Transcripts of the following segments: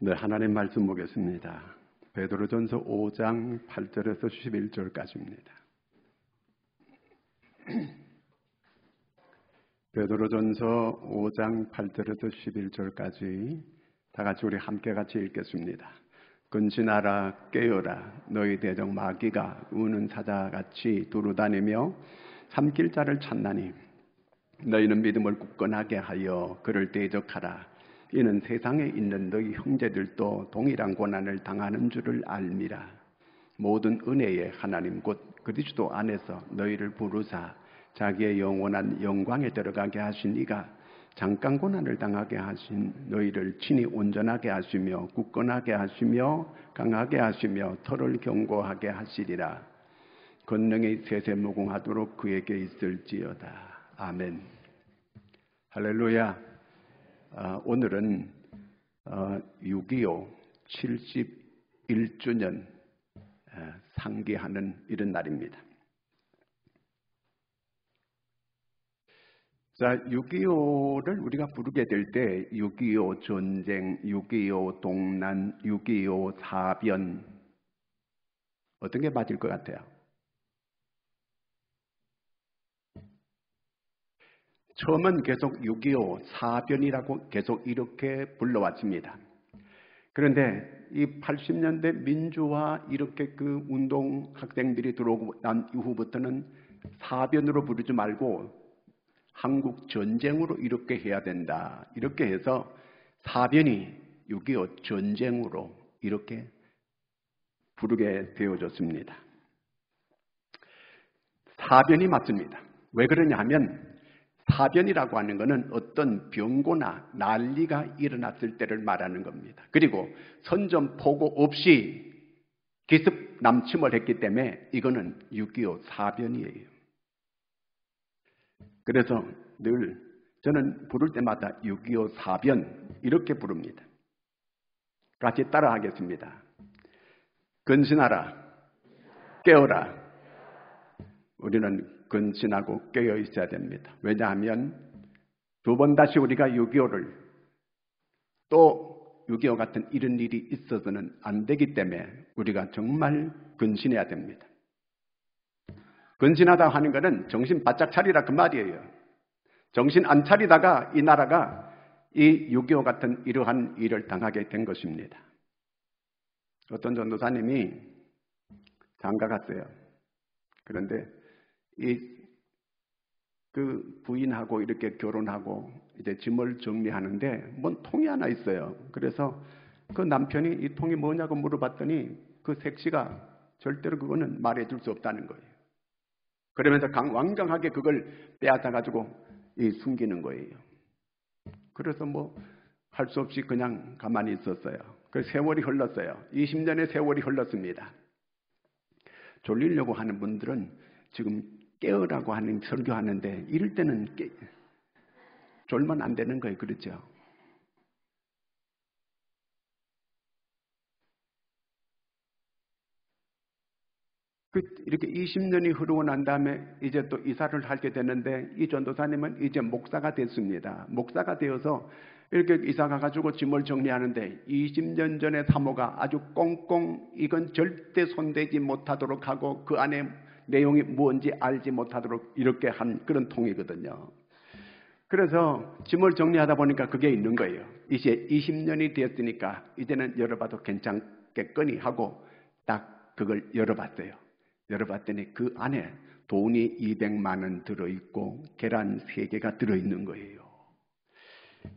네, 하나님 말씀 보겠습니다. 베드로전서 5장 8절에서 11절까지입니다. 베드로전서 5장 8절에서 11절까지 다 같이 우리 함께 같이 읽겠습니다. 근신하라 깨어라 너희 대적 마귀가 우는 사자같이 두루다니며 삼킬 자를 찾나니 너희는 믿음을 굳건하게 하여 그를 대적하라. 이는 세상에 있는 너희 형제들도 동일한 고난을 당하는 줄을 알미라. 모든 은혜의 하나님 곧 그리스도 안에서 너희를 부르사 자기의 영원한 영광에 들어가게 하신 이가 잠깐 고난을 당하게 하신 너희를 친히 온전하게 하시며 굳건하게 하시며 강하게 하시며 털을 견고하게 하시리라. 권능이 세세무궁하도록 그에게 있을지어다. 아멘. 할렐루야. 오늘은 6.25 71주년 상기하는 이런 날입니다. 자, 6.25를 우리가 부르게 될 때 6.25 전쟁, 6.25 동란, 6.25 사변 어떤 게 맞을 것 같아요? 처음은 계속 6.25 사변이라고 계속 이렇게 불러왔습니다. 그런데 이 80년대 민주화 이렇게 그 운동 학생들이 들어오고 난 이후부터는 사변으로 부르지 말고 한국 전쟁으로 이렇게 해야 된다. 이렇게 해서 사변이 6.25 전쟁으로 이렇게 부르게 되어졌습니다. 사변이 맞습니다. 왜 그러냐 하면 사변이라고 하는 것은 어떤 병고나 난리가 일어났을 때를 말하는 겁니다. 그리고 선전포고 없이 기습 남침을 했기 때문에 이거는 6.25 사변이에요. 그래서 늘 저는 부를 때마다 6.25 사변 이렇게 부릅니다. 같이 따라 하겠습니다. 근신하라, 깨어라. 우리는 근신하고 깨어 있어야 됩니다. 왜냐하면 두 번 다시 우리가 6.25를 또 6.25 같은 이런 일이 있어서는 안 되기 때문에 우리가 정말 근신해야 됩니다. 근신하다 하는 것은 정신 바짝 차리라 그 말이에요. 정신 안 차리다가 이 나라가 이 6.25 같은 이러한 일을 당하게 된 것입니다. 어떤 전도사님이 장가 갔어요. 그런데 그 부인하고 이렇게 결혼하고 이제 짐을 정리하는데 뭔 통이 하나 있어요. 그래서 그 남편이 이 통이 뭐냐고 물어봤더니 그 색시가 절대로 그거는 말해줄 수 없다는 거예요. 그러면서 완강하게 그걸 빼앗아가지고 숨기는 거예요. 그래서 뭐 할 수 없이 그냥 가만히 있었어요. 그 세월이 흘렀어요. 20년의 세월이 흘렀습니다. 졸리려고 하는 분들은 지금 깨어라고 하는 설교하는데 이럴 때는 졸면 안 되는 거예요. 그렇죠? 이렇게 20년이 흐르고 난 다음에 이제 또 이사를 하게 되는데 이 전도사님은 이제 목사가 됐습니다. 목사가 되어서 이렇게 이사 가가지고 짐을 정리하는데 20년 전의 사모가 아주 꽁꽁 이건 절대 손대지 못하도록 하고 그 안에 내용이 뭔지 알지 못하도록 이렇게 한 그런 통이거든요. 그래서 짐을 정리하다 보니까 그게 있는 거예요. 이제 20년이 되었으니까 이제는 열어봐도 괜찮겠거니 하고 딱 그걸 열어봤어요. 열어봤더니 그 안에 돈이 200만 원 들어있고 계란 3개가 들어있는 거예요.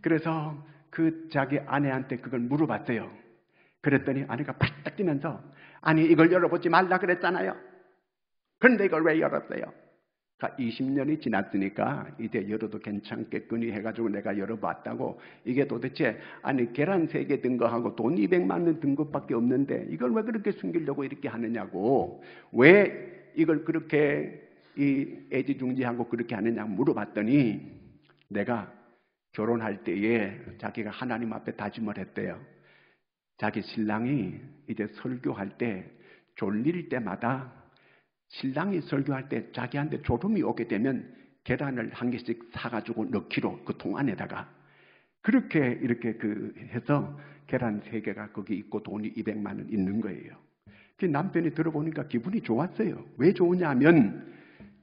그래서 그 자기 아내한테 그걸 물어봤어요. 그랬더니 아내가 바짝 뛰면서 아니 이걸 열어보지 말라 그랬잖아요. 그런데 이걸 왜 열었어요? 20년이 지났으니까 이제 열어도 괜찮겠거니 해가지고 내가 열어봤다고. 이게 도대체 아니 계란 3개 든 거하고 돈 200만 원 든 것밖에 없는데 이걸 왜 그렇게 숨기려고 이렇게 하느냐고, 왜 이걸 그렇게 애지중지하고 그렇게 하느냐 물어봤더니 내가 결혼할 때에 자기가 하나님 앞에 다짐을 했대요. 자기 신랑이 이제 설교할 때 졸릴 때마다 신랑이 설교할 때 자기한테 졸음이 오게 되면 계란을 한 개씩 사가지고 넣기로 그 통 안에다가 그렇게 이렇게 해서 계란 3개가 거기 있고 돈이 200만 원 있는 거예요. 그 남편이 들어보니까 기분이 좋았어요. 왜 좋으냐면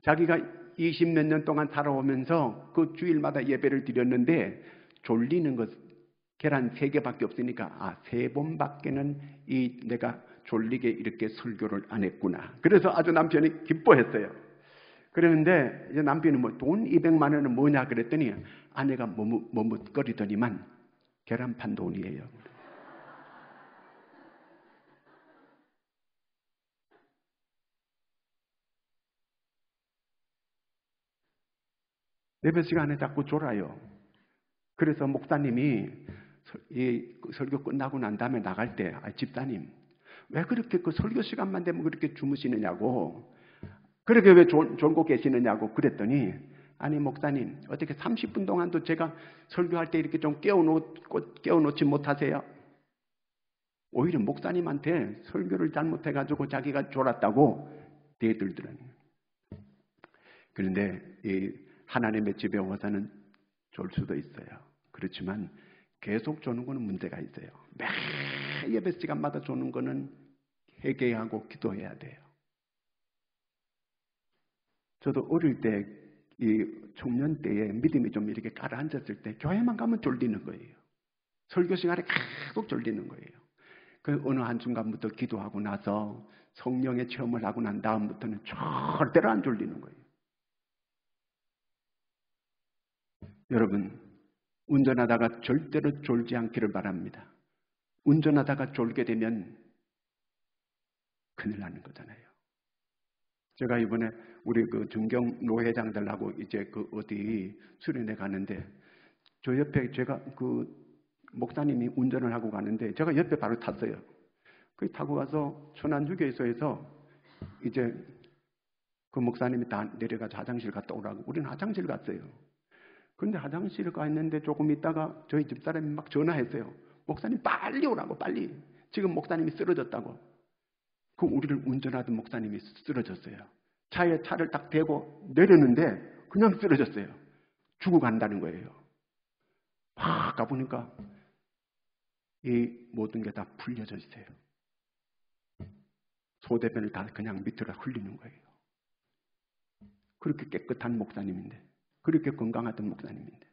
자기가 20몇 년 동안 살아오면서 그 주일마다 예배를 드렸는데 졸리는 것 계란 3개밖에 없으니까 3번밖에는 내가 졸리게 이렇게 설교를 안 했구나. 그래서 아주 남편이 기뻐했어요. 그런데 이제 남편이 돈 200만 원은 뭐냐 그랬더니 아내가 머뭇거리더니만 계란 판 돈이에요. 예배 시간에 자꾸 졸아요. 그래서 목사님이 이 설교 끝나고 난 다음에 나갈 때 집사님 왜 그렇게 그 설교 시간만 되면 그렇게 주무시느냐고 그렇게 왜 졸고 계시느냐고 그랬더니 아니 목사님 어떻게 30분 동안도 제가 설교할 때 이렇게 좀 깨워놓지 못하세요? 오히려 목사님한테 설교를 잘못해가지고 자기가 졸았다고 대들더라고요. 그런데 이 하나님의 집에 와서는 졸 수도 있어요. 그렇지만 계속 조는 거는 문제가 있어요. 매 예배 시간마다 조는 거는 회개하고 기도해야 돼요. 저도 어릴 때 이 청년 때에 믿음이 좀 이렇게 가라앉았을 때 교회만 가면 졸리는 거예요. 설교 시간에 계속 졸리는 거예요. 그 어느 한순간부터 기도하고 나서 성령의 체험을 하고 난 다음부터는 절대로 안 졸리는 거예요. 여러분 운전하다가 절대로 졸지 않기를 바랍니다. 운전하다가 졸게 되면 큰일 나는 거잖아요. 제가 이번에 우리 그 중경 노회장들하고 이제 어디 수련회 가는데 저 옆에 제가 목사님이 운전을 하고 가는데 제가 옆에 바로 탔어요. 그 타고 가서 천안휴게소에서 이제 그 목사님이 다 내려가서 화장실 갔다 오라고 우리는 화장실 갔어요. 그런데 화장실 가 있는데 조금 있다가 저희 집사람이 막 전화했어요. 목사님 빨리 오라고 빨리. 지금 목사님이 쓰러졌다고. 그 우리를 운전하던 목사님이 쓰러졌어요. 차에 차를 딱 대고 내렸는데 그냥 쓰러졌어요. 죽어간다는 거예요. 막 가보니까 이 모든 게 다 풀려져 있어요. 소대변을 다 그냥 밑으로 흘리는 거예요. 그렇게 깨끗한 목사님인데 그렇게 건강하던 목사님인데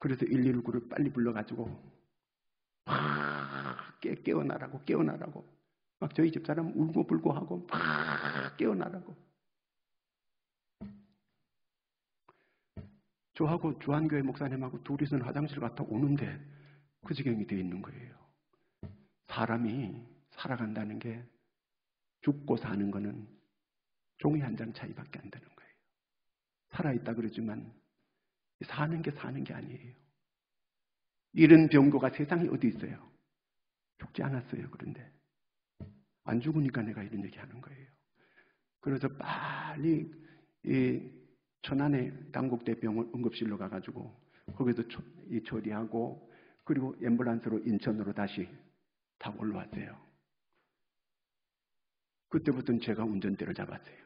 그래서 119를 빨리 불러가지고 막 깨어나라고 막 저희 집사람 울고불고 하고 막 깨어나라고 저하고 주한교회 목사님하고 둘이서는 화장실 갔다 오는데 그 지경이 되어 있는 거예요. 사람이 살아간다는 게 죽고 사는 거는 종이 한 장 차이밖에 안 되는 거예요. 살아있다 그러지만 사는 게 아니에요. 이런 병고가 세상에 어디 있어요? 죽지 않았어요. 그런데 안 죽으니까 내가 이런 얘기 하는 거예요. 그래서 빨리 이 천안의 당국대병원 응급실로 가가지고 거기서 처리하고 그리고 앰뷸런스로 인천으로 다시 타고 올라왔어요. 그때부터는 제가 운전대를 잡았어요.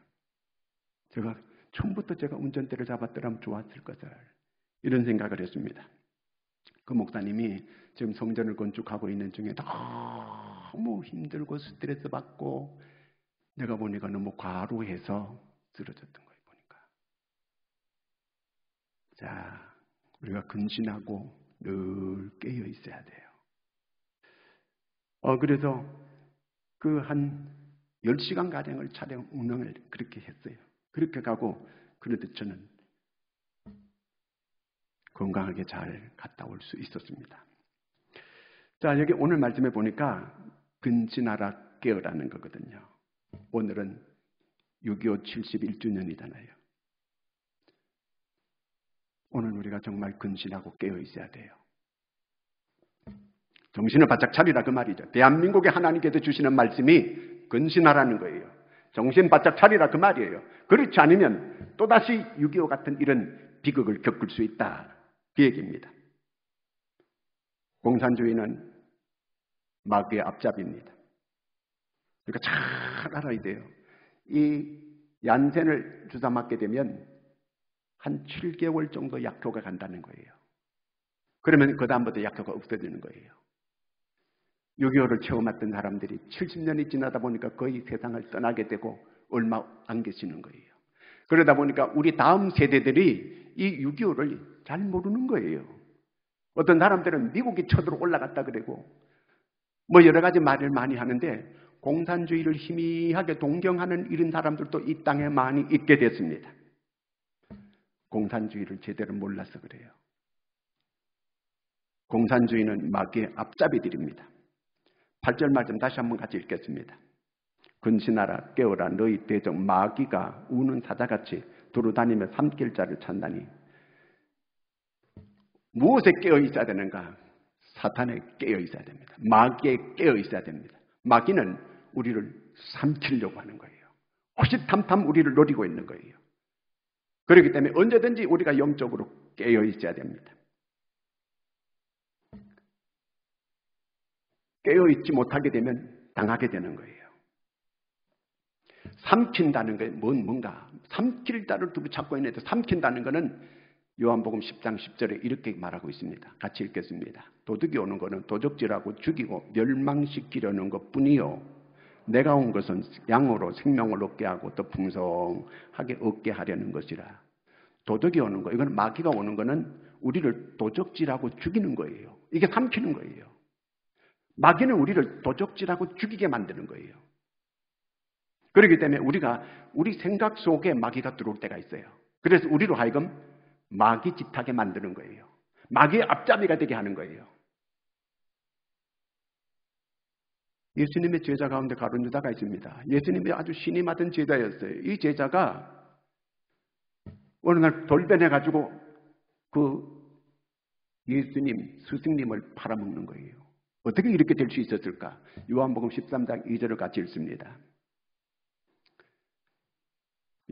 처음부터 제가 운전대를 잡았더라면 좋았을 것을 이런 생각을 했습니다. 그 목사님이 지금 성전을 건축하고 있는 중에 너무 힘들고 스트레스 받고 내가 보니까 너무 과로해서 쓰러졌던 거예요. 보니까. 자, 우리가 근신하고 늘 깨어 있어야 돼요. 그래서 그 한 10시간 가량을 차량 운행을 그렇게 했어요. 그렇게 가고 그런데 저는 건강하게 잘 갔다 올 수 있었습니다. 자, 여기 오늘 말씀에 보니까 근신하라 깨어라는 거거든요. 오늘은 6.25 71주년이잖아요. 오늘 우리가 정말 근신하고 깨어 있어야 돼요. 정신을 바짝 차리라 그 말이죠. 대한민국의 하나님께서 주시는 말씀이 근신하라는 거예요. 정신 바짝 차리라 그 말이에요. 그렇지 않으면 또다시 6.25 같은 이런 비극을 겪을 수 있다. 그 얘기입니다. 공산주의는 마귀의 앞잡이입니다. 그러니까 잘 알아야 돼요. 이 얀센을 주사 맞게 되면 한 7개월 정도 약효가 간다는 거예요. 그러면 그 다음부터 약효가 없어지는 거예요. 6.25를 체험했던 사람들이 70년이 지나다 보니까 거의 세상을 떠나게 되고 얼마 안 계시는 거예요. 그러다 보니까 우리 다음 세대들이 이 6.25를 잘 모르는 거예요. 어떤 사람들은 미국이 쳐들어 올라갔다 그러고 뭐 여러 가지 말을 많이 하는데 공산주의를 희미하게 동경하는 이런 사람들도 이 땅에 많이 있게 됐습니다. 공산주의를 제대로 몰라서 그래요. 공산주의는 마귀의 앞잡이들입니다. 8절 말씀 다시 한번 같이 읽겠습니다. 근신하라 깨어라 너희 대적 마귀가 우는 사자같이 두루다니며 삼킬 자를 찾나니. 무엇에 깨어 있어야 되는가? 사탄에 깨어 있어야 됩니다. 마귀에 깨어 있어야 됩니다. 마귀는 우리를 삼키려고 하는 거예요. 호시탐탐 우리를 노리고 있는 거예요. 그렇기 때문에 언제든지 우리가 영적으로 깨어 있어야 됩니다. 깨어 있지 못하게 되면 당하게 되는 거예요. 삼킨다는 게 뭔가 삼킬 자를 두고 찾고 있는데 삼킨다는 것은 요한복음 10장 10절에 이렇게 말하고 있습니다. 같이 읽겠습니다. 도둑이 오는 것은 도적질하고 죽이고 멸망시키려는 것뿐이요 내가 온 것은 양으로 생명을 얻게 하고 또 풍성하게 얻게 하려는 것이라. 도둑이 오는 거, 이건 마귀가 오는 거는 우리를 도적질하고 죽이는 거예요. 이게 삼키는 거예요. 마귀는 우리를 도적질하고 죽이게 만드는 거예요. 그렇기 때문에 우리가 우리 생각 속에 마귀가 들어올 때가 있어요. 그래서 우리로 하여금 마귀 짓하게 만드는 거예요. 마귀의 앞잡이가 되게 하는 거예요. 예수님의 제자 가운데 가룟 유다가 있습니다. 예수님이 아주 신임하던 제자였어요. 이 제자가 어느 날 돌변해가지고 그 예수님, 스승님을 팔아먹는 거예요. 어떻게 이렇게 될 수 있었을까? 요한복음 13장 2절을 같이 읽습니다.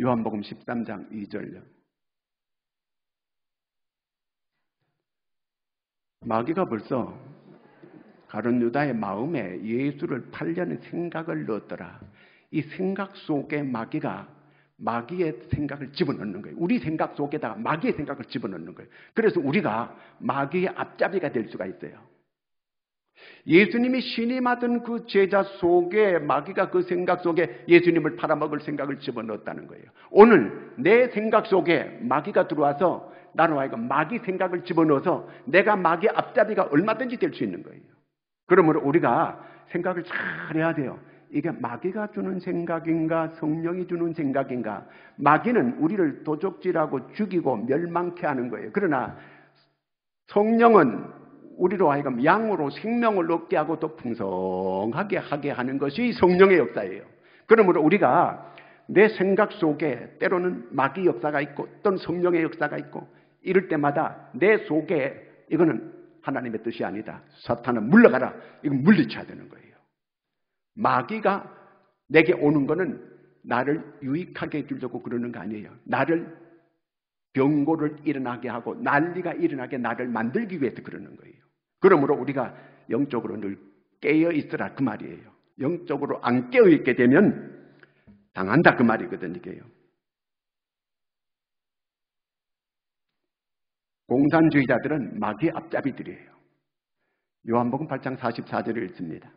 요한복음 13장 2절요. 마귀가 벌써 가룟 유다의 마음에 예수를 팔려는 생각을 넣었더라. 이 생각 속에 마귀의 생각을 집어넣는 거예요. 우리 생각 속에다가 마귀의 생각을 집어넣는 거예요. 그래서 우리가 마귀의 앞잡이가 될 수가 있어요. 예수님이 신임하던 그 제자 속에 마귀가 그 생각 속에 예수님을 팔아먹을 생각을 집어넣었다는 거예요. 오늘 내 생각 속에 마귀가 들어와서 나로 하여금 마귀 생각을 집어넣어서 내가 마귀의 앞잡이가 얼마든지 될 수 있는 거예요. 그러므로 우리가 생각을 잘 해야 돼요. 이게 마귀가 주는 생각인가 성령이 주는 생각인가. 마귀는 우리를 도적질하고 죽이고 멸망케 하는 거예요. 그러나 성령은 우리로 하여금 양으로 생명을 얻게 하고 또 풍성하게 하게 하는 것이 성령의 역사예요. 그러므로 우리가 내 생각 속에 때로는 마귀 역사가 있고 또는 성령의 역사가 있고 이럴 때마다 내 속에 이거는 하나님의 뜻이 아니다. 사탄은 물러가라. 이건 물리쳐야 되는 거예요. 마귀가 내게 오는 거는 나를 유익하게 해주려고 그러는 거 아니에요. 나를 병고를 일어나게 하고 난리가 일어나게 나를 만들기 위해서 그러는 거예요. 그러므로 우리가 영적으로 늘 깨어 있으라 그 말이에요. 영적으로 안 깨어 있게 되면 당한다 그 말이거든요. 이게요. 공산주의자들은 마귀의 앞잡이들이에요. 요한복음 8장 44절을 읽습니다.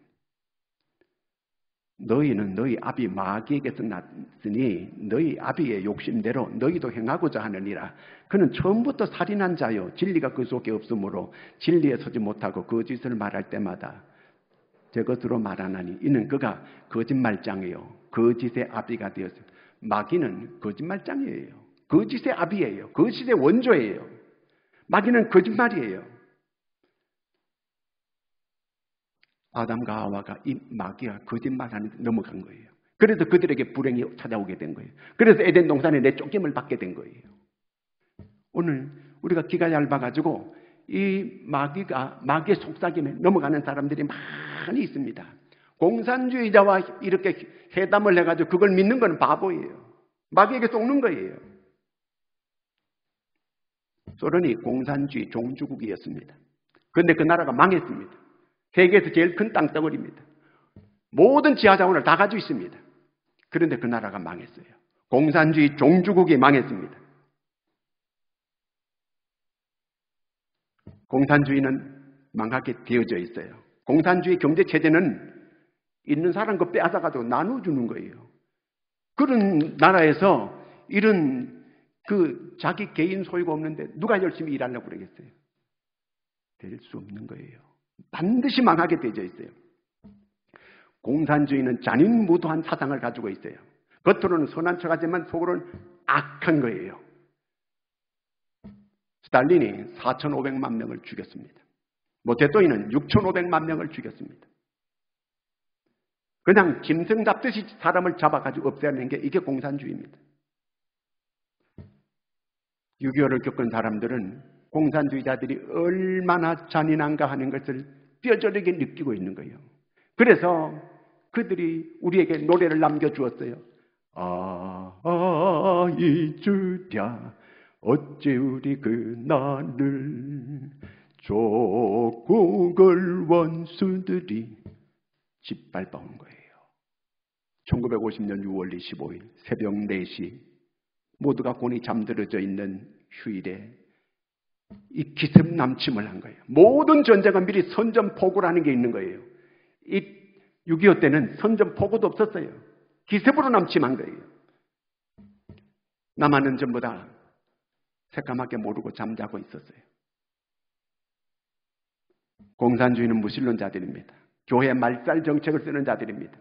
너희는 너희 아비 마귀에게서 났으니 너희 아비의 욕심대로 너희도 행하고자 하느니라. 그는 처음부터 살인한 자요 진리가 그 속에 없으므로 진리에 서지 못하고 거짓을 말할 때마다 저것으로 말하나니 이는 그가 거짓말장이요 거짓의 아비가 되었습니다. 마귀는 거짓말장이에요. 거짓의 아비예요. 거짓의 원조예요. 마귀는 거짓말이에요. 아담과 하와가 이 마귀가 거짓말하는 데 넘어간 거예요. 그래서 그들에게 불행이 찾아오게 된 거예요. 그래서 에덴 동산에 내쫓김을 받게 된 거예요. 오늘 우리가 귀가 얇아가지고 이 마귀의 속삭임에 넘어가는 사람들이 많이 있습니다. 공산주의자와 이렇게 회담을 해가지고 그걸 믿는 건 바보예요. 마귀에게 속는 거예요. 소련이 공산주의 종주국이었습니다. 그런데 그 나라가 망했습니다. 세계에서 제일 큰 땅덩어리입니다. 모든 지하자원을 다 가지고 있습니다. 그런데 그 나라가 망했어요. 공산주의 종주국이 망했습니다. 공산주의는 망하게 되어져 있어요. 공산주의 경제체제는 있는 사람 거 빼앗아가지고 나눠주는 거예요. 그런 나라에서 이런 자기 개인 소유가 없는데 누가 열심히 일하려고 그러겠어요? 될 수 없는 거예요. 반드시 망하게 되어져 있어요. 공산주의는 잔인무도한 사상을 가지고 있어요. 겉으로는 선한 척하지만 속으로는 악한 거예요. 스탈린이 4,500만 명을 죽였습니다. 모태또이는 6,500만 명을 죽였습니다. 그냥 짐승 잡듯이 사람을 잡아가지고 없애는 게 이게 공산주의입니다. 6.25를 겪은 사람들은 공산주의자들이 얼마나 잔인한가 하는 것을 뼈저리게 느끼고 있는 거예요. 그래서 그들이 우리에게 노래를 남겨주었어요. 잊으랴 어째 우리 그날을 조국을 원수들이 짓밟아온 거예요. 1950년 6월 25일 새벽 4시 모두가 곤히 잠들어져 있는 휴일에 이 기습남침을 한 거예요. 모든 전쟁은 미리 선전포고라는 게 있는 거예요. 이 6.25 때는 선전포고도 없었어요. 기습으로 남침한 거예요. 남한은 전부 다 새까맣게 모르고 잠자고 있었어요. 공산주의는 무신론자들입니다. 교회 말살 정책을 쓰는 자들입니다.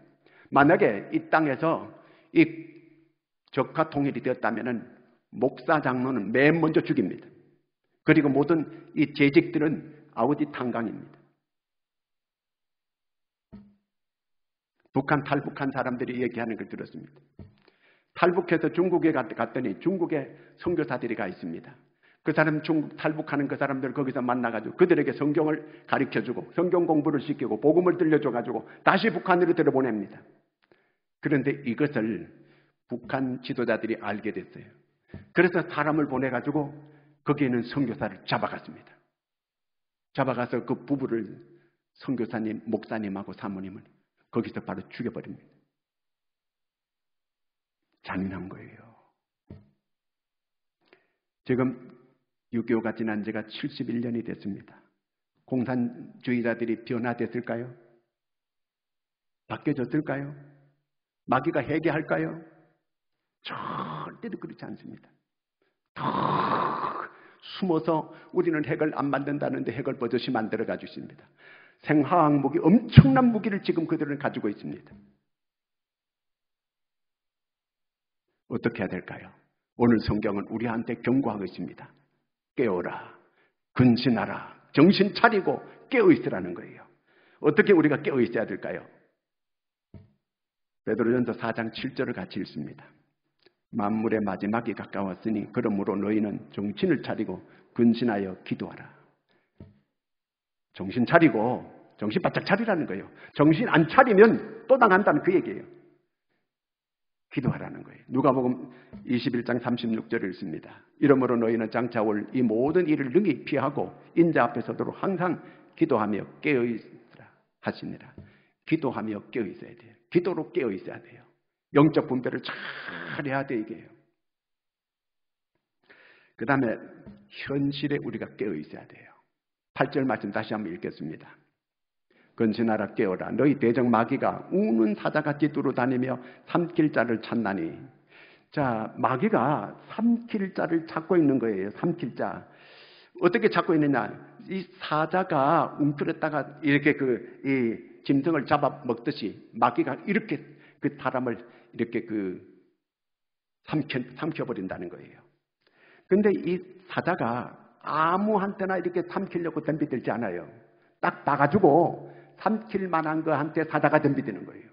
만약에 이 땅에서 이 적화 통일이 되었다면 목사 장로는 맨 먼저 죽입니다. 그리고 모든 이 재직들은 아우지 탄광입니다. 북한 탈북한 사람들이 얘기하는 걸 들었습니다. 탈북해서 중국에 갔더니 중국에 선교사들이 가 있습니다. 그 사람 중국 탈북하는 그 사람들 거기서 만나가지고 그들에게 성경을 가르쳐주고 성경 공부를 시키고 복음을 들려줘가지고 다시 북한으로 들어보냅니다. 그런데 이것을 북한 지도자들이 알게 됐어요. 그래서 사람을 보내가지고 거기에 있는 선교사를 잡아갔습니다. 잡아가서 그 부부를 선교사님, 목사님하고 사모님을 거기서 바로 죽여버립니다. 잔인한 거예요. 지금 6.25가 지난 지가 71년이 됐습니다. 공산주의자들이 변화됐을까요? 바뀌어졌을까요? 마귀가 해결할까요? 절대로 그렇지 않습니다. 더 숨어서 우리는 핵을 안 만든다는데 핵을 버젓이 만들어 가지고 있습니다. 생화학 무기, 엄청난 무기를 지금 그들은 가지고 있습니다. 어떻게 해야 될까요? 오늘 성경은 우리한테 경고하고 있습니다. 깨어라, 근신하라, 정신 차리고 깨어 있으라는 거예요. 어떻게 우리가 깨어 있어야 될까요? 베드로전서 4장 7절을 같이 읽습니다. 만물의 마지막이 가까웠으니 그러므로 너희는 정신을 차리고 근신하여 기도하라. 정신 차리고 정신 바짝 차리라는 거예요. 정신 안 차리면 또 당한다는 그 얘기예요. 기도하라는 거예요. 누가복음 21장 36절을 읽습니다. 이러므로 너희는 장차 올 이 모든 일을 능히 피하고 인자 앞에 서도록 항상 기도하며 깨어 있으라 하시니라. 기도하며 깨어 있어야 돼요. 기도로 깨어 있어야 돼요. 영적 분별을 잘 해야 돼 이게요. 그 다음에 현실에 우리가 깨어 있어야 돼요. 8절 말씀 다시 한번 읽겠습니다. 근신하라 깨어라 너희 대적 마귀가 우는 사자같이 두루다니며 삼킬 자를 찾나니. 자, 마귀가 삼킬 자를 찾고 있는 거예요. 삼킬 자. 어떻게 찾고 있느냐? 이 사자가 웅크렸다가 이렇게 이 짐승을 잡아 먹듯이 마귀가 이렇게 그 사람을 이렇게 삼켜버린다는 거예요. 근데 이 사자가 아무한테나 이렇게 삼키려고 덤비들지 않아요. 딱 봐가지고 삼킬 만한 거한테 사자가 덤비드는 거예요.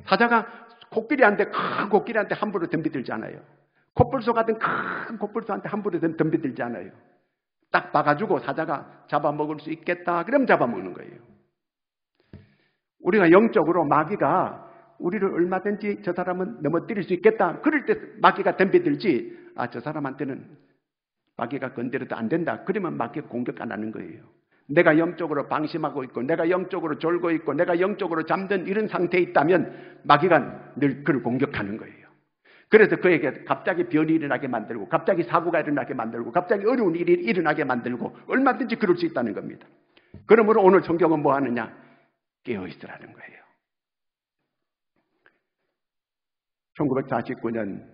사자가 코끼리한테 큰 코끼리한테 함부로 덤비들지 않아요. 코뿔소 같은 큰 코뿔소한테 함부로 덤비들지 않아요. 딱 봐가지고 사자가 잡아먹을 수 있겠다 그럼 잡아먹는 거예요. 우리가 영적으로 마귀가 우리를 얼마든지 저 사람은 넘어뜨릴 수 있겠다 그럴 때 마귀가 덤비들지 저 사람한테는 마귀가 건드려도 안 된다 그러면 마귀가 공격 안 하는 거예요. 내가 영적으로 방심하고 있고 내가 영적으로 졸고 있고 내가 영적으로 잠든 이런 상태에 있다면 마귀가 늘 그를 공격하는 거예요. 그래서 그에게 갑자기 변이 일어나게 만들고 갑자기 사고가 일어나게 만들고 갑자기 어려운 일이 일어나게 만들고 얼마든지 그럴 수 있다는 겁니다. 그러므로 오늘 성경은 뭐 하느냐? 깨어있으라는 거예요. 1949년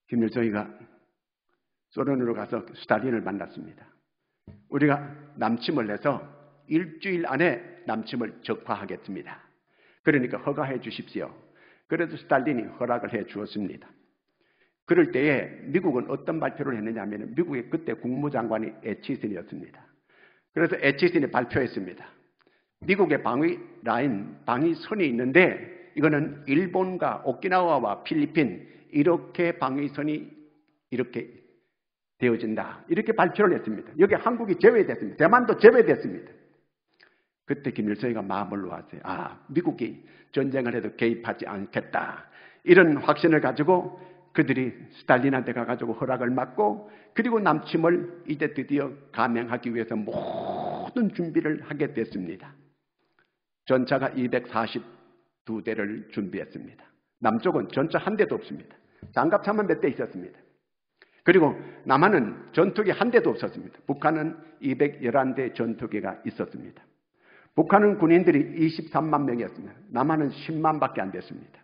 김일성이가 소련으로 가서 스탈린을 만났습니다. 우리가 남침을 해서 일주일 안에 남침을 적화하겠습니다. 그러니까 허가해 주십시오. 그래도 스탈린이 허락을 해 주었습니다. 그럴 때에 미국은 어떤 발표를 했느냐 하면 미국의 그때 국무장관이 애치슨이었습니다. 그래서 애치슨이 발표했습니다. 미국의 방위 라인, 방위선이 있는데 이거는 일본과 오키나와와 필리핀 이렇게 방위선이 이렇게 되어진다. 이렇게 발표를 했습니다. 여기 한국이 제외됐습니다. 대만도 제외됐습니다. 그때 김일성이가 마음을 놓았어요. 미국이 전쟁을 해도 개입하지 않겠다. 이런 확신을 가지고 그들이 스탈린한테 가가지고 허락을 받고 그리고 남침을 이제 드디어 감행하기 위해서 모든 준비를 하게 됐습니다. 전차가 242대를 준비했습니다. 남쪽은 전차 한 대도 없습니다. 장갑차만 몇 대 있었습니다. 그리고 남한은 전투기 한 대도 없었습니다. 북한은 211대 전투기가 있었습니다. 북한은 군인들이 23만 명이었습니다. 남한은 10만밖에 안 됐습니다.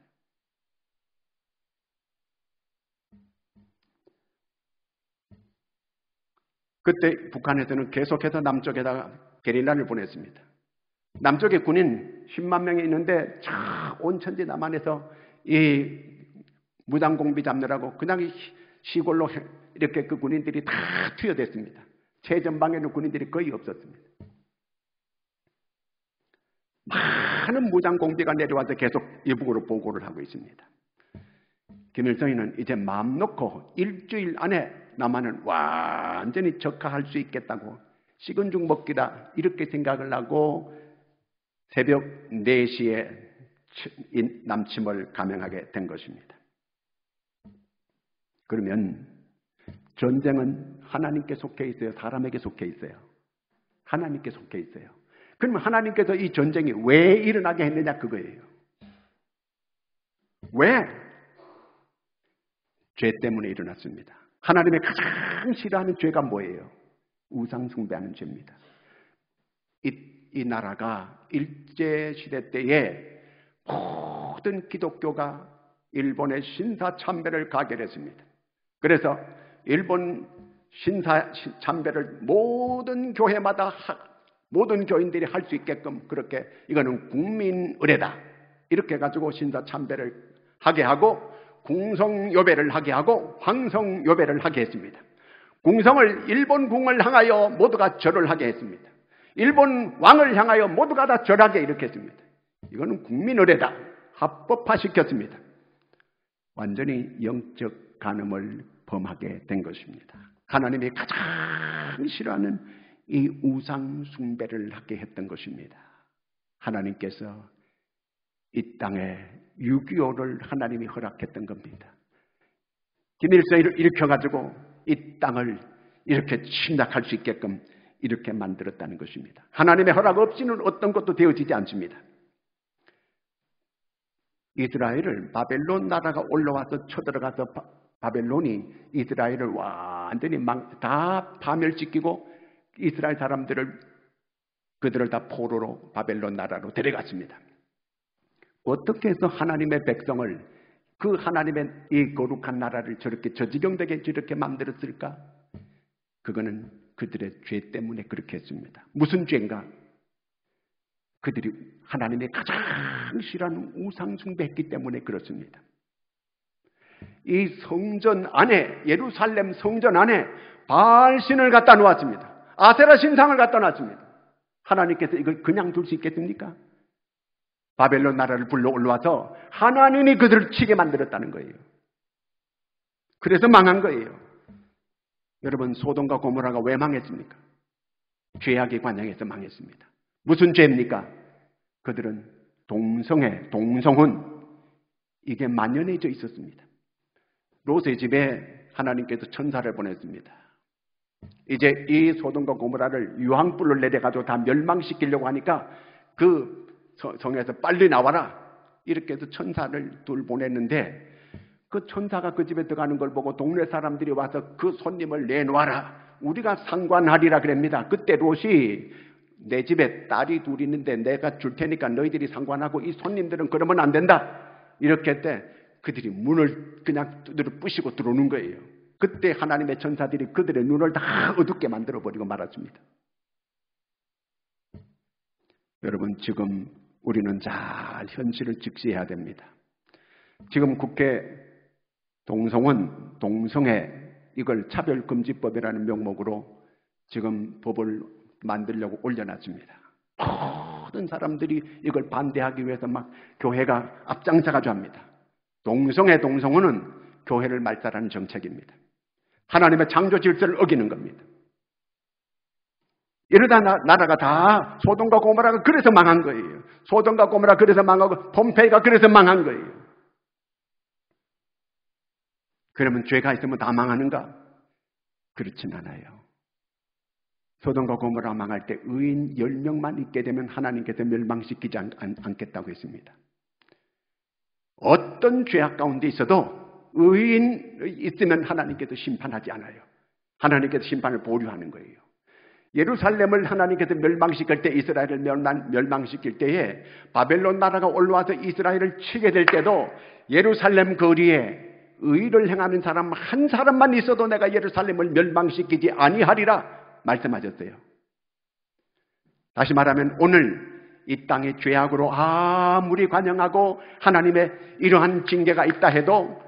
그때 북한에서는 계속해서 남쪽에다가 게릴라를 보냈습니다. 남쪽에 군인 10만 명이 있는데 온 천지 남한에서 이 무장공비 잡느라고 그냥 시골로 이렇게 그 군인들이 다 투여됐습니다. 최전방에는 군인들이 거의 없었습니다. 많은 무장공비가 내려와서 계속 이북으로 보고를 하고 있습니다. 김일성이는 이제 마음 놓고 일주일 안에 남한은 완전히 적화할 수 있겠다고 식은 죽 먹기다 이렇게 생각을 하고 새벽 4시에 남침을 감행하게 된 것입니다. 그러면 전쟁은 하나님께 속해 있어요? 사람에게 속해 있어요? 하나님께 속해 있어요. 그러면 하나님께서 이 전쟁이 왜 일어나게 했느냐 그거예요. 왜? 죄 때문에 일어났습니다. 하나님의 가장 싫어하는 죄가 뭐예요? 우상 숭배하는 죄입니다. 이 나라가 일제시대 때에 모든 기독교가 일본의 신사참배를 가결했습니다. 그래서 일본 신사참배를 모든 교회마다 모든 교인들이 할 수 있게끔 그렇게 이거는 국민의례다. 이렇게 해가지고 신사참배를 하게 하고 궁성요배를 하게 하고 황성요배를 하게 했습니다. 궁성을 일본 궁을 향하여 모두가 절을 하게 했습니다. 일본 왕을 향하여 모두가 다 절하게 이렇게 했습니다. 이거는 국민의례다. 합법화시켰습니다. 완전히 영적 간음을 범하게 된 것입니다. 하나님이 가장 싫어하는 이 우상 숭배를 하게 했던 것입니다. 하나님께서 이 땅에 6.25를 하나님이 허락했던 겁니다. 김일성을 일으켜가지고 이 땅을 이렇게 침략할 수 있게끔 이렇게 만들었다는 것입니다. 하나님의 허락 없이는 어떤 것도 되어지지 않습니다. 이스라엘을 바벨론 나라가 올라와서 쳐들어가서 바벨론이 이스라엘을 완전히 다 파멸시키고 이스라엘 사람들을 그들을 다 포로로 바벨론 나라로 데려갔습니다. 어떻게 해서 하나님의 백성을 그 하나님의 이 거룩한 나라를 저렇게 저지경되게 저렇게 만들었을까? 그거는 그들의 죄 때문에 그렇게 했습니다. 무슨 죄인가? 그들이 하나님의 가장 싫어하는 우상 숭배했기 때문에 그렇습니다. 이 성전 안에 예루살렘 성전 안에 바알신을 갖다 놓았습니다. 아세라 신상을 갖다 놨습니다. 하나님께서 이걸 그냥 둘 수 있겠습니까? 바벨론 나라를 불러 올라와서 하나님이 그들을 치게 만들었다는 거예요. 그래서 망한 거예요. 여러분, 소돔과 고모라가 왜 망했습니까? 죄악의 관영에서 망했습니다. 무슨 죄입니까? 그들은 동성혼 이게 만연해져 있었습니다. 롯의 집에 하나님께서 천사를 보냈습니다. 이제 이 소돔과 고모라를 유황불을 내려가지고 다 멸망시키려고 하니까 그 성에서 빨리 나와라. 이렇게 해서 천사를 둘 보냈는데 그 천사가 그 집에 들어가는 걸 보고 동네 사람들이 와서 그 손님을 내놓아라. 우리가 상관하리라 그럽니다. 그때 롯이 내 집에 딸이 둘 있는데 내가 줄 테니까 너희들이 상관하고 이 손님들은 그러면 안 된다. 이렇게 했대. 그들이 문을 그냥 두드려 부시고 들어오는 거예요. 그때 하나님의 천사들이 그들의 눈을 다 어둡게 만들어버리고 말았습니다. 여러분, 지금 우리는 잘 현실을 직시해야 됩니다. 지금 국회 동성애 이걸 차별금지법이라는 명목으로 지금 법을 만들려고 올려놨습니다. 모든 사람들이 이걸 반대하기 위해서 막 교회가 앞장서가지고 합니다. 동성애는 교회를 말살하는 정책입니다. 하나님의 창조 질서를 어기는 겁니다. 이러다 나라가 다 소돔과 고모라가 그래서 망한 거예요. 소돔과 고모라 그래서 망하고 폼페이가 그래서 망한 거예요. 그러면 죄가 있으면 다 망하는가? 그렇진 않아요. 소돔과 고모라 망할 때 의인 10명만 있게 되면 하나님께서 멸망시키지 않겠다고 했습니다. 어떤 죄악 가운데 있어도 의인 있으면 하나님께서 심판하지 않아요. 하나님께서 심판을 보류하는 거예요. 예루살렘을 하나님께서 멸망시킬 때, 이스라엘을 멸망시킬 때에 바벨론 나라가 올라와서 이스라엘을 치게 될 때도 예루살렘 거리에 의를 행하는 사람 한 사람만 있어도 내가 예루살렘을 멸망시키지 아니하리라 말씀하셨어요. 다시 말하면 오늘 이 땅의 죄악으로 아무리 관영하고 하나님의 이러한 징계가 있다 해도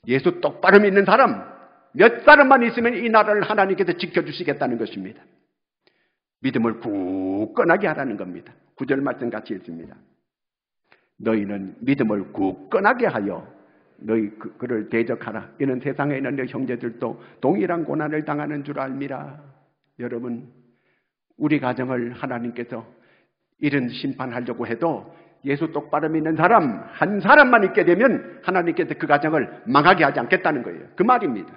예수 똑바로 믿는 사람 몇 사람만 있으면 이 나라를 하나님께서 지켜주시겠다는 것입니다. 믿음을 굳건하게 하라는 겁니다. 9절 말씀 같이 읽습니다. 너희는 믿음을 굳건하게 하여 너희 그를 대적하라. 이는 세상에 있는 너 형제들도 동일한 고난을 당하는 줄 알미라. 여러분, 우리 가정을 하나님께서 이런 심판하려고 해도 예수 똑바로 믿는 사람 한 사람만 있게 되면 하나님께서 그 가정을 망하게 하지 않겠다는 거예요. 그 말입니다.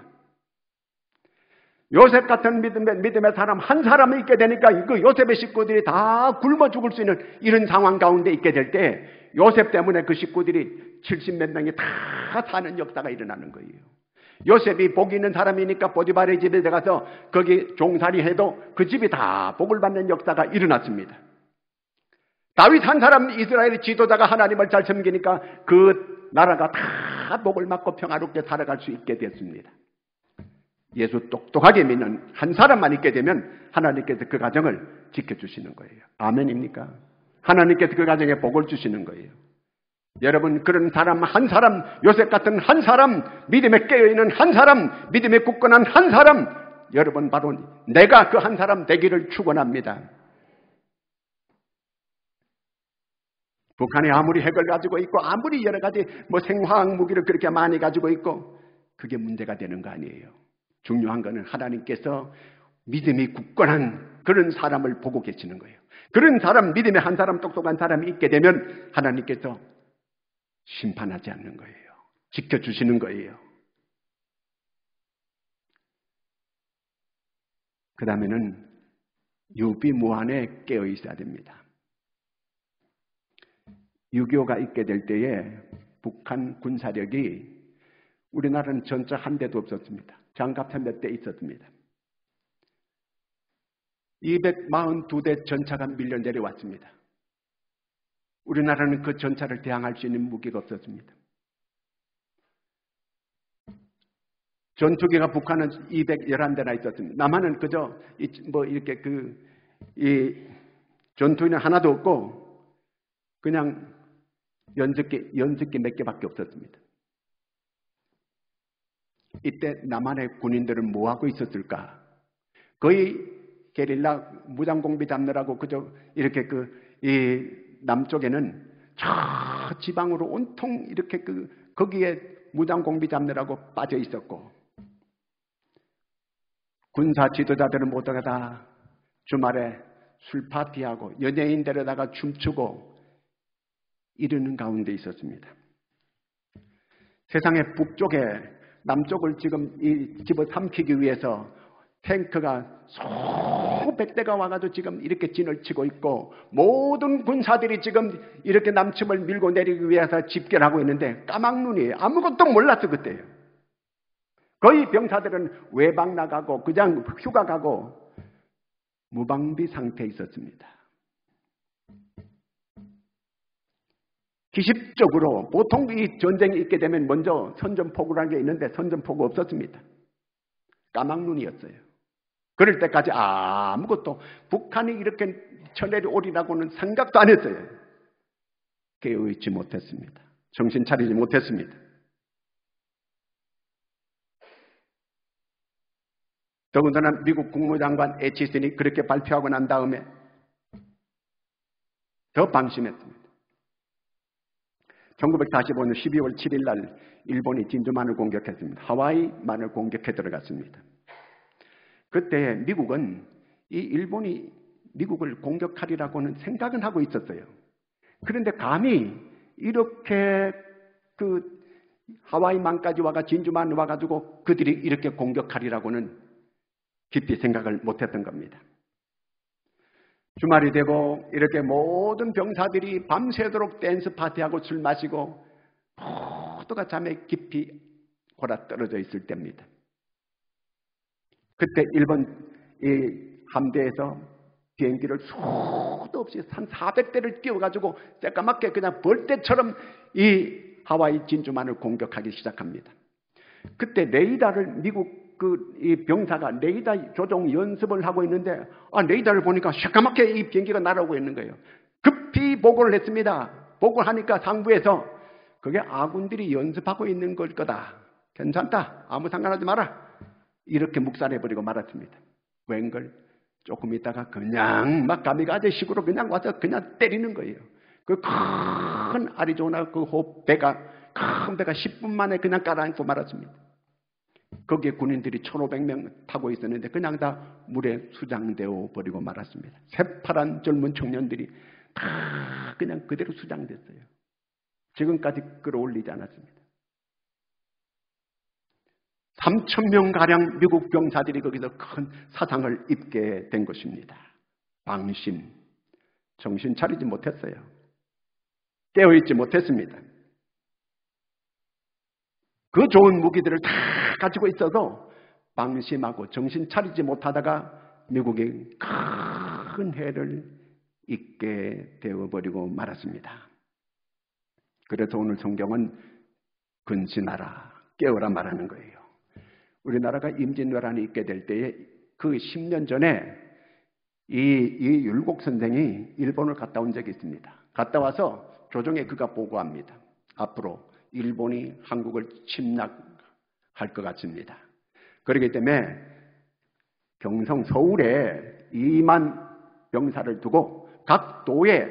요셉 같은 믿음의 사람 한 사람이 있게 되니까 그 요셉의 식구들이 다 굶어 죽을 수 있는 이런 상황 가운데 있게 될 때 요셉 때문에 그 식구들이 70몇 명이 다 사는 역사가 일어나는 거예요. 요셉이 복이 있는 사람이니까 보디발의 집에 들어가서 거기 종살이 해도 그 집이 다 복을 받는 역사가 일어났습니다. 다윗 한 사람 이스라엘의 지도자가 하나님을 잘 섬기니까 그 나라가 다 복을 받고 평화롭게 살아갈 수 있게 됐습니다. 예수 똑똑하게 믿는 한 사람만 있게 되면 하나님께서 그 가정을 지켜주시는 거예요. 아멘입니까? 하나님께서 그 가정에 복을 주시는 거예요. 여러분, 그런 사람 한 사람, 요셉 같은 한 사람, 믿음에 깨어있는 한 사람, 믿음에 굳건한 한 사람, 여러분 바로 내가 그 한 사람 되기를 축원합니다. 북한이 아무리 핵을 가지고 있고 아무리 여러 가지 생화학 무기를 그렇게 많이 가지고 있고 그게 문제가 되는 거 아니에요. 중요한 것은 하나님께서 믿음이 굳건한 그런 사람을 보고 계시는 거예요. 그런 사람, 믿음의 한 사람, 똑똑한 사람이 있게 되면 하나님께서 심판하지 않는 거예요. 지켜주시는 거예요. 그 다음에는 유비무환에 깨어 있어야 됩니다. 6.25가 있게 될 때에 북한 군사력이 우리나라는 전차 한 대도 없었습니다. 장갑차 몇 대 있었습니다. 242대 전차가 밀려 내려왔습니다. 우리나라는 그 전차를 대항할 수 있는 무기가 없었습니다. 전투기가 북한은 211대나 있었습니다. 남한은 그저 이렇게 이 전투기는 하나도 없고 그냥 연습기 몇 개밖에 없었습니다. 이때 남한의 군인들은 뭐 하고 있었을까? 거의 게릴라 무장공비 잡느라고 그저 이렇게 이 남쪽에는 저 지방으로 온통 이렇게 거기에 무장공비 잡느라고 빠져 있었고 군사 지도자들은 모두가 다 주말에 술 파티하고 연예인 데려다가 춤추고 이러는 가운데 있었습니다. 세상의 북쪽에 남쪽을 지금 이 집어삼키기 위해서 탱크가 수백 대가 와가지고 지금 이렇게 진을 치고 있고 모든 군사들이 지금 이렇게 남침을 밀고 내리기 위해서 집결하고 있는데 까막눈이에요. 아무것도 몰랐어 그때요. 거의 병사들은 외박 나가고 그냥 휴가 가고 무방비 상태에 있었습니다. 기습적으로 보통 이 전쟁이 있게 되면 먼저 선전포고라는 게 있는데 선전포고 없었습니다. 까막눈이었어요. 그럴 때까지 아무것도 북한이 이렇게 쳐내려오리라고는 생각도 안 했어요. 깨어있지 못했습니다. 정신 차리지 못했습니다. 더군다나 미국 국무장관 애치슨이 그렇게 발표하고 난 다음에 더 방심했습니다. 1945년 12월 7일 날 일본이 진주만을 공격했습니다. 하와이만을 공격해 들어갔습니다. 그때 미국은 이 일본이 미국을 공격하리라고는 생각은 하고 있었어요. 그런데 감히 이렇게 그 하와이만까지 와가 진주만 와가지고 그들이 이렇게 공격하리라고는 깊이 생각을 못했던 겁니다. 주말이 되고 이렇게 모든 병사들이 밤새도록 댄스 파티하고 술 마시고 모두가 잠에 깊이 골아 떨어져 있을 때입니다. 그때 일본 이 함대에서 비행기를 수도 없이 한 400대를 띄워가지고 새까맣게 그냥 벌떼처럼 이 하와이 진주만을 공격하기 시작합니다. 그때 레이더를 미국 이 병사가 레이더 조종 연습을 하고 있는데 레이더를 보니까 새까맣게 이 비행기가 날아오고 있는 거예요. 급히 보고를 했습니다. 보고를 하니까 상부에서 그게 아군들이 연습하고 있는 걸 거다. 괜찮다. 아무 상관하지 마라. 이렇게 묵살해버리고 말았습니다. 웬걸 조금 있다가 그냥 막 가미가제식으로 그냥 와서 그냥 때리는 거예요. 그 큰 아리조나 그 배가 큰 배가 10분 만에 그냥 깔아앉고 말았습니다. 거기에 군인들이 1,500명 타고 있었는데 그냥 다 물에 수장되어 버리고 말았습니다. 새파란 젊은 청년들이 다 그냥 그대로 수장됐어요. 지금까지 끌어올리지 않았습니다. 3,000명가량 미국 병사들이 거기서 큰 사상을 입게 된 것입니다. 방심, 정신 차리지 못했어요. 깨어있지 못했습니다. 그 좋은 무기들을 다 가지고 있어도 방심하고 정신 차리지 못하다가 미국이 큰 해를 입게 되어버리고 말았습니다. 그래서 오늘 성경은 근신하라, 깨어라 말하는 거예요. 우리나라가 임진왜란이 있게 될 때에 그 10년 전에 이 율곡 선생이 일본을 갔다 온 적이 있습니다. 갔다 와서 조정에 그가 보고합니다. 앞으로 일본이 한국을 침략할 것 같습니다. 그렇기 때문에 경성 서울에 2만 병사를 두고 각 도에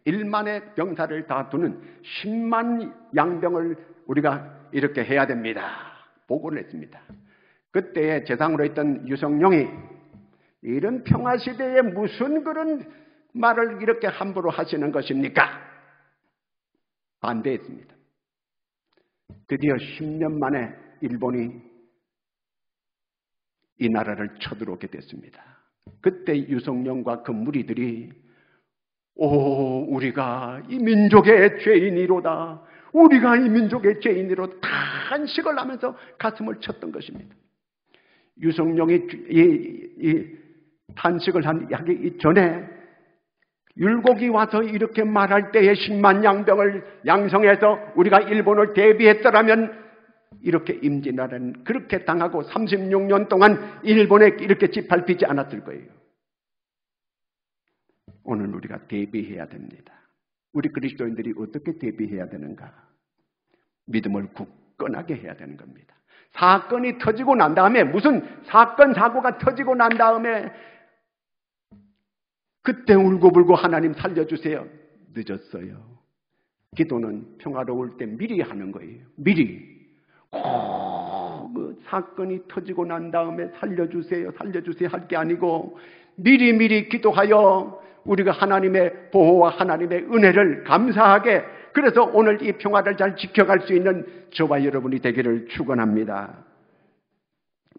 1만의 병사를 다 두는 10만 양병을 우리가 이렇게 해야 됩니다. 보고를 했습니다. 그때 재상으로 있던 유성룡이 이런 평화시대에 무슨 그런 말을 이렇게 함부로 하시는 것입니까? 반대했습니다. 드디어 10년 만에 일본이 이 나라를 쳐들어오게 됐습니다. 그때 유성룡과 그 무리들이 우리가 이 민족의 죄인이로다. 우리가 이 민족의 죄인으로 탄식을 하면서 가슴을 쳤던 것입니다. 유성룡이 이 탄식을 하기 전에 율곡이 와서 이렇게 말할 때에 10만 양병을 양성해서 우리가 일본을 대비했더라면 이렇게 임진왜란은 그렇게 당하고 36년 동안 일본에 이렇게 짓밟히지 않았을 거예요. 오늘 우리가 대비해야 됩니다. 우리 그리스도인들이 어떻게 대비해야 되는가? 믿음을 굳건하게 해야 되는 겁니다. 사건이 터지고 난 다음에 무슨 사건 사고가 터지고 난 다음에 그때 울고불고 하나님 살려주세요. 늦었어요. 기도는 평화로울 때 미리 하는 거예요. 미리. 그 사건이 터지고 난 다음에 살려주세요. 살려주세요 할 게 아니고 미리 기도하여 우리가 하나님의 보호와 하나님의 은혜를 감사하게 그래서 오늘 이 평화를 잘 지켜갈 수 있는 저와 여러분이 되기를 축원합니다.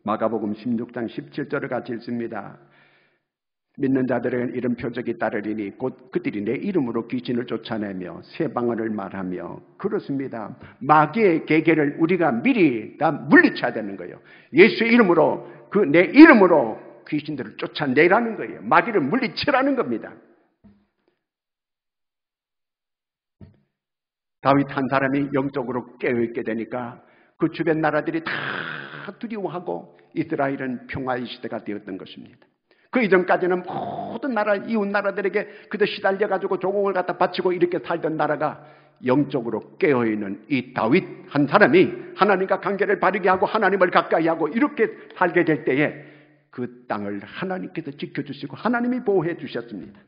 마가복음 16장 17절을 같이 읽습니다. 믿는 자들에게는 이런 표적이 따르리니 곧 그들이 내 이름으로 귀신을 쫓아내며 새 방언을 말하며. 그렇습니다. 마귀의 계계를 우리가 미리 다 물리쳐야 되는 거예요. 예수의 이름으로, 내 이름으로 귀신들을 쫓아내라는 거예요. 마귀를 물리치라는 겁니다. 다윗 한 사람이 영적으로 깨어있게 되니까 그 주변 나라들이 다 두려워하고 이스라엘은 평화의 시대가 되었던 것입니다. 그 이전까지는 모든 나라, 이웃 나라들에게 그저 시달려가지고 조공을 갖다 바치고 이렇게 살던 나라가 영적으로 깨어있는 이 다윗 한 사람이 하나님과 관계를 바르게 하고 하나님을 가까이 하고 이렇게 살게 될 때에 그 땅을 하나님께서 지켜주시고 하나님이 보호해 주셨습니다.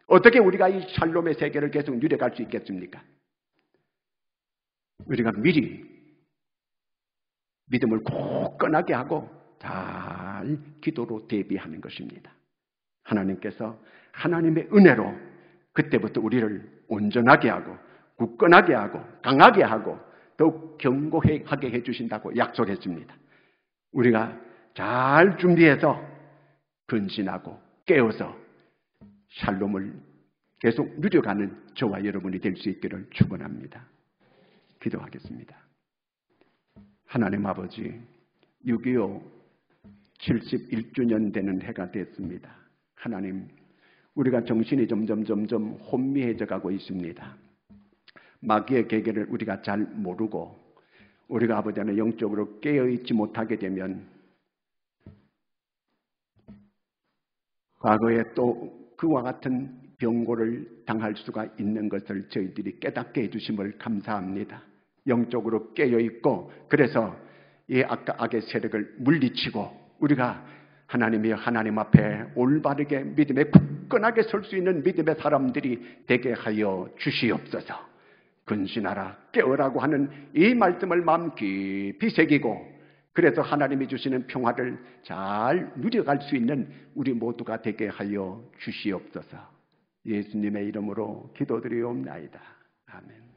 어떻게 우리가 이 샬롬의 세계를 계속 누려갈 수 있겠습니까? 우리가 미리 믿음을 굳건하게 하고 잘 기도로 대비하는 것입니다. 하나님께서 하나님의 은혜로 그때부터 우리를 온전하게 하고 굳건하게 하고 강하게 하고 더욱 견고하게 해주신다고 약속했습니다. 우리가 잘 준비해서 근신하고 깨어서 샬롬을 계속 누려가는 저와 여러분이 될 수 있기를 축원합니다. 기도하겠습니다. 하나님 아버지, 6.25 71주년 되는 해가 됐습니다. 하나님, 우리가 정신이 점점 혼미해져 가고 있습니다. 마귀의 계계를 우리가 잘 모르고 우리가 아버지 안에 영적으로 깨어있지 못하게 되면 과거에 또 그와 같은 병고를 당할 수가 있는 것을 저희들이 깨닫게 해주심을 감사합니다. 영적으로 깨어있고 그래서 이 악의 세력을 물리치고 우리가 하나님이여 하나님 앞에 올바르게 믿음에 굳건하게 설 수 있는 믿음의 사람들이 되게 하여 주시옵소서. 근신하라 깨어라고 하는 이 말씀을 마음 깊이 새기고 그래서 하나님이 주시는 평화를 잘 누려갈 수 있는 우리 모두가 되게 하여 주시옵소서. 예수님의 이름으로 기도드리옵나이다. 아멘.